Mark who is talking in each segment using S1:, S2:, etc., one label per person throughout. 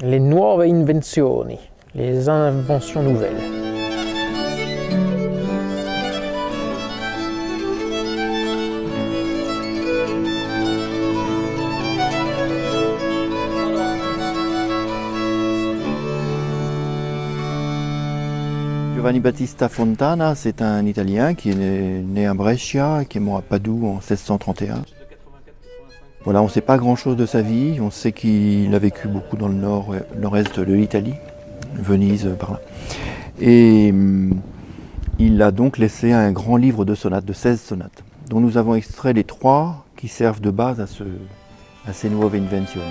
S1: le nuove invenzioni, les inventions nouvelles.
S2: Giovanni Battista Fontana, c'est un Italien qui est né à Brescia et qui est mort à Padoue en 1631. Voilà, on ne sait pas grand-chose de sa vie. On sait qu'il a vécu beaucoup dans le nord-est de l'Italie, Venise, par là. Et il a donc laissé un grand livre de sonates, de 16 sonates, dont nous avons extrait les 3 qui servent de base à ces nuove invenzioni.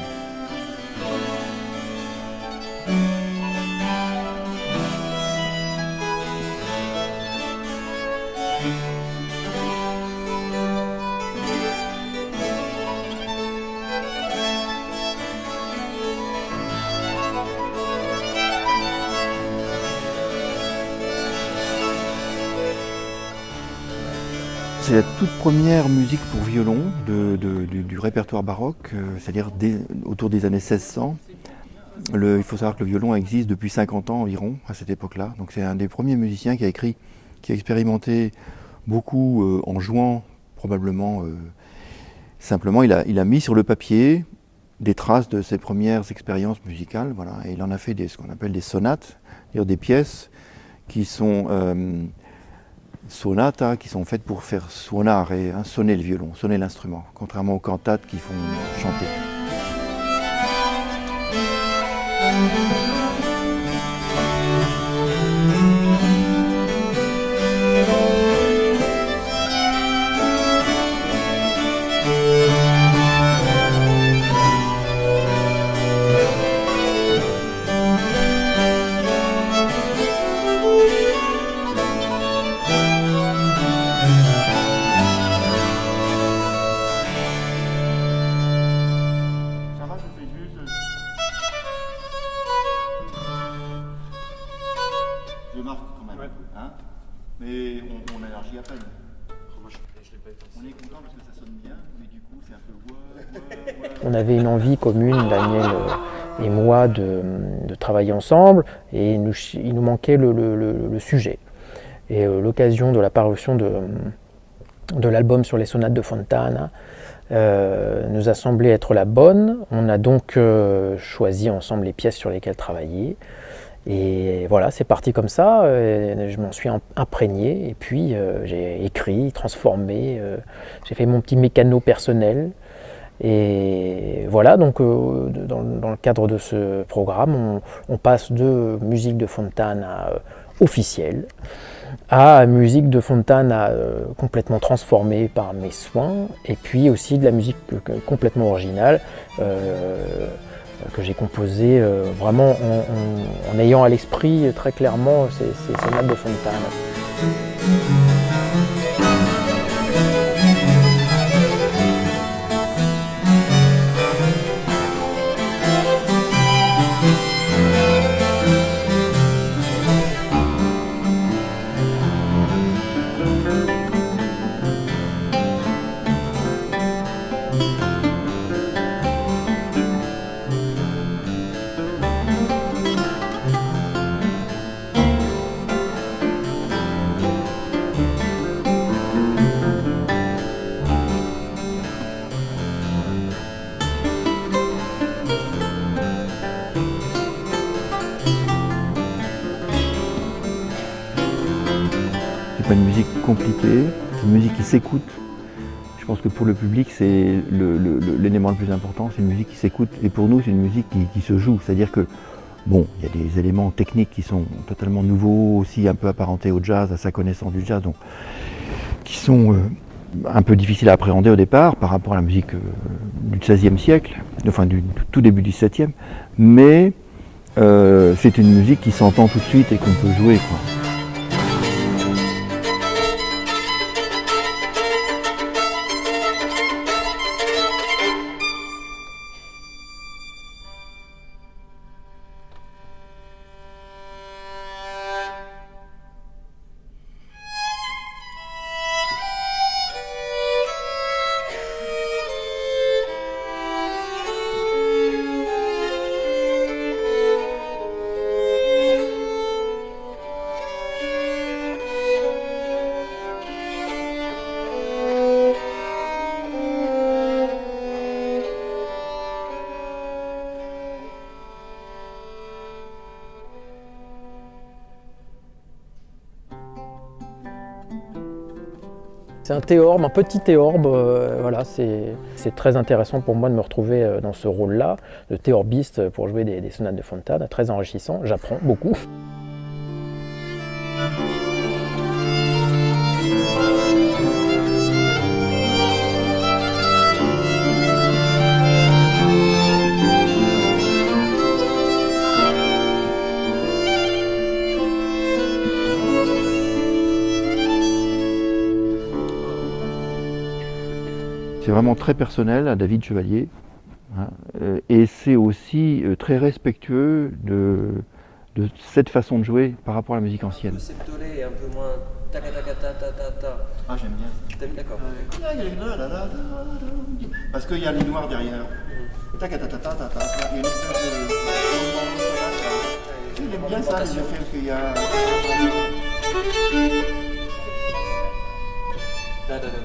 S2: C'est la toute première musique pour violon du répertoire baroque, c'est-à-dire autour des années 1600. Il faut savoir que le violon existe depuis 50 ans environ, à cette époque-là. Donc c'est un des premiers musiciens qui a expérimenté beaucoup en jouant, probablement. Simplement, il a mis sur le papier des traces de ses premières expériences musicales, voilà, et il en a fait ce qu'on appelle des sonates, c'est-à-dire des pièces qui sont sonates, qui sont faites pour faire suonare, sonner le violon, sonner l'instrument, contrairement aux cantates qui font chanter. Je marque quand même, hein, mais on élargit à peine. On est content parce que ça sonne bien, mais du coup c'est un peu...
S1: On avait une envie commune, Daniel et moi, de travailler ensemble, et il nous manquait le sujet. Et l'occasion de la parution de l'album sur les sonates de Fontana nous a semblé être la bonne. On a donc choisi ensemble les pièces sur lesquelles travailler. Et voilà, c'est parti comme ça, je m'en suis imprégné, et puis j'ai écrit, transformé, j'ai fait mon petit mécano personnel. Et voilà, donc dans le cadre de ce programme, on passe de musique de Fontana officielle à musique de Fontana complètement transformée par mes soins, et puis aussi de la musique complètement originale que j'ai composée vraiment en ayant à l'esprit très clairement ces sonates de Fontana. C'est pas une musique compliquée, c'est une musique qui s'écoute. Je pense que pour le public, c'est l'élément le plus important, c'est une musique qui s'écoute. Et pour nous, c'est une musique qui se joue. C'est-à-dire que, bon, il y a des éléments techniques qui sont totalement nouveaux, aussi un peu apparentés au jazz, à sa connaissance du jazz, donc, qui sont un peu difficiles à appréhender au départ par rapport à la musique du XVIe siècle, enfin du tout début du XVIIe. Mais c'est une musique qui s'entend tout de suite et qu'on peut jouer, quoi. C'est un théorbe, un petit théorbe. Voilà, c'est très intéressant pour moi de me retrouver dans ce rôle-là, de théorbiste pour jouer des sonates de Fontane, très enrichissant. J'apprends beaucoup.
S2: C'est vraiment très personnel à David Chevalier, hein, et c'est aussi très respectueux de cette façon de jouer par rapport à la musique ancienne.
S3: Le septolé est un peu moins ta ta ta ta ta ta ta.
S2: Ah, j'aime bien.
S3: T'aimes, d'accord.
S2: Parce qu'il y a les noirs derrière. Il y a une espèce de... Il aime bien ça, le fait qu'il y a...
S3: Da, da, da, da.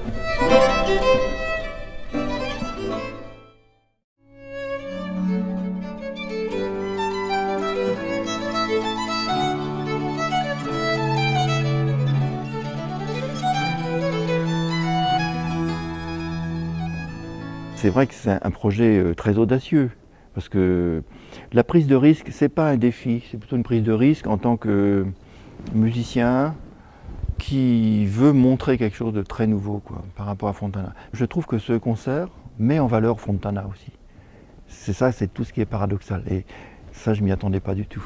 S2: C'est vrai que c'est un projet très audacieux, parce que la prise de risque, c'est pas un défi, c'est plutôt une prise de risque en tant que musicien qui veut montrer quelque chose de très nouveau quoi, par rapport à Fontana. Je trouve que ce concert met en valeur Fontana aussi. C'est ça, c'est tout ce qui est paradoxal, et ça je m'y attendais pas du tout.